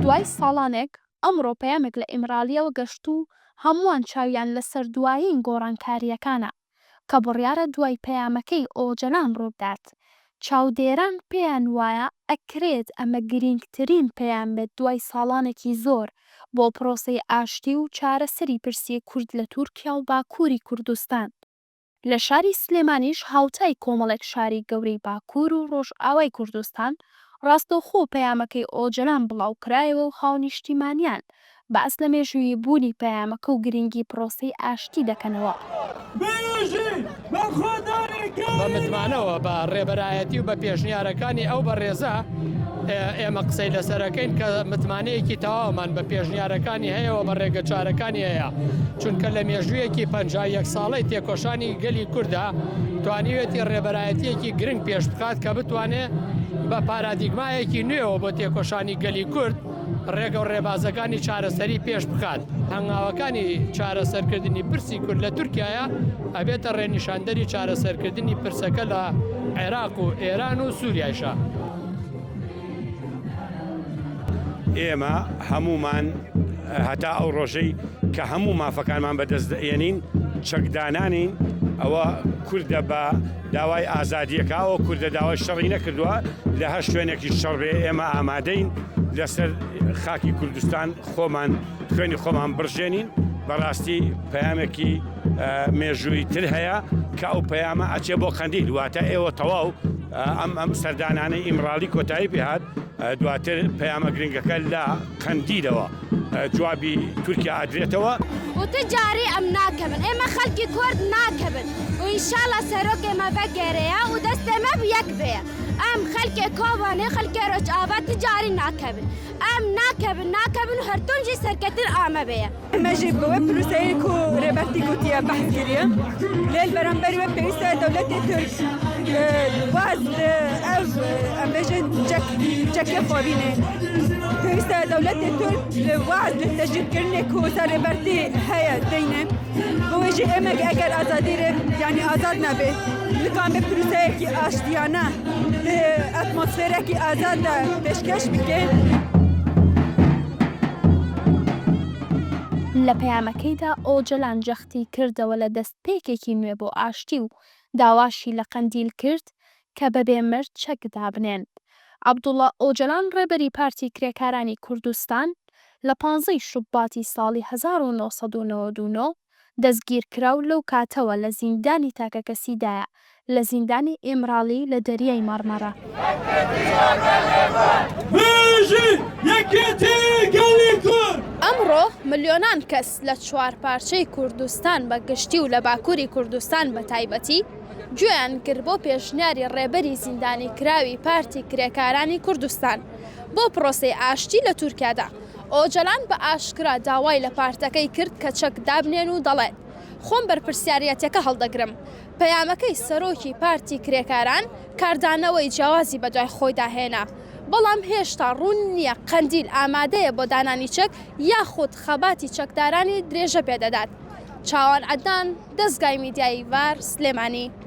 دوای ساڵانێک ئەمڕۆ پەیامێک لە ئیمرالیەوە گەشت و هەمووان چاویان لەسەر دوایین گۆڕانکاریەکانە کە بڕیارە دوای پەیامەکەی ئۆجەلان ڕوودات. چاودێران پێیان وایە ئەکرێت ئەمە گرنگترین پەیام بێت دوای ساڵانێکی زۆر بۆ پرۆسەی ئاشتی و چارەسەری پرسیە کورد لە تورکیا و باکووری کوردستان. لە شاری سلێمانیش هاوتای کۆمەڵێک شاری گەورەی باکوور و ڕۆژئاوای کوردستان ڕاستەوخۆ پەیامەکەی ئۆجەلان بڵاوکرایەوە و خاونیشتیمانیان بەس لە مێژووی بوونی پەیامەکە و گرنگی پرۆسەی ئاشتی دەکەنەوە. بە متمانەوە بە ڕێبەرایەتی و بە پێشنیارەکانی ئەو بەڕێزە ئێمە قسەی لەسەرەکەین کە متمانەیەکی تەواومان بە پێشنیارەکانی هەیەەوە بە ڕێگە چارەکانی هەیە، چونکە لە مێژوویەکی 51 ساڵەی تێکۆشانی گەلی کووردا توانیوێتی ڕێبەرایەتیەکی گرنگ پێش بکات کە بتوانێت بە پارادیگمایەکی نوێەوە بۆ تێکۆشانی گەلی کورد ڕێگە و ڕێبازەکانی چارەسەری پێش بکات. هەنگاوەکانی چارەسەرکردنی پرسی کورد لە تورکایە ئەبێتە ڕێنیشاندەری چارەسەرکردنی پرسەکە لە عێراق و ئێران و سووریایشە. ئێمە هەمومان هەتا ئەو ڕۆژەی کە هەموو مافەکانمان بەدەست دەێنین چەکدانانین ئەوە کوردە بە داوای ئازادیەکەوە کوردە داوای شەڕی نەکردووە لە هەر شوێنێکی شەڕێ ئێمە ئامادەین لەسەر خاکی کوردستان خۆمان خوێنی خۆمان بڕژێنین. بەڕاستی پەیامێکی مێژووی تر هەیە کە ئەو پەیامە ئەچێ بۆ قەندیل واتە ئێوە تەواو ئەم سەردانانەی ئیمرالی کۆتایی پێهات دواتر پەیامە گرنگەکە لە قەندیلەوە جوابی تورکیا ئادرێتەوە وتە جارێ ئەم ناکەبن ئێمە خەڵکی کورد ناکەبن و ئینشاڵڵا سەرۆک ئێمە بەگێرەیە و دەستێمە یەک بێ ئەم خەلکێ کۆوانێ خەلکێ ڕۆژ ئاوات جاری ناکەبن ئەم ناکەبن و هەرتونجی سەرکەتر ئامە بێ. ئەمەژی بەوە پروسەیەک و ڕێبەرتی گوتیە بەحثکردە لێل بەرامبەریوە پێویستە دەوڵەتی تورک واز ئەمبێژن جەکێ خۆبینێ پێویستە دەوڵەتی تورک واز لە تەژیرکردنێک و سەرێبەرتی هەیە دەینێ بۆێژی ئێمە ئەگەر ئازادیرێ یعنی ئازاد نەبێ لکان بێ پروسەیەکی ئاشتیانە ئەتمۆسفێرێکی ئازادە پێشکەش بکە. لە پەیامەکەیدا ئۆجەلان جەختی کردەوە لە دەستپێکێکی نوێ بۆ ئاشتی و داواشی لە قەندیل کرد کە بەبێ مرد چەک دابنێن. عەبدوڵڵا ئۆجەلان ڕێبەری پارتی کرێکارانی کوردستان لە 15 شوباتی ساڵی 1999 دەستگیرکراو لەو کاتەوە لە زیندانی تاکە کەسیدایە لە زیندانی ئیمرالی لە دەریای مارمارە. ئەمڕۆ ملیۆنان کەس لە 4 پارچەی کوردستان بە گشتی و لە باکووری کوردستان بە تایبەتی گوێیان کرد بۆ پێشنیاری ڕێبەری زیندانی کراوی پارتی کرێکارانی کوردستان بۆ پرۆسەی ئاشتی لە تورکیادا. ئۆجەلان بە ئاشکرا داوای لە پارتەکەی کرد کە چەک دابنێن و دەڵێت خۆم بەرپرسیارەتەکە هەڵدەگرم. پەیامەکەی سەرۆکی پارتی کرێکاران کاردانەوەی جیاوازی بەدوای خۆی داهێنا، بەڵام هێشتا ڕوون نییە قەندیل ئامادەیە بۆ دانانی چەک یاخود خەباتی چەکدارانی درێژە پێدەدات. چاوان عەدنان، دەستگای میدیای ڤار، سلێمانی.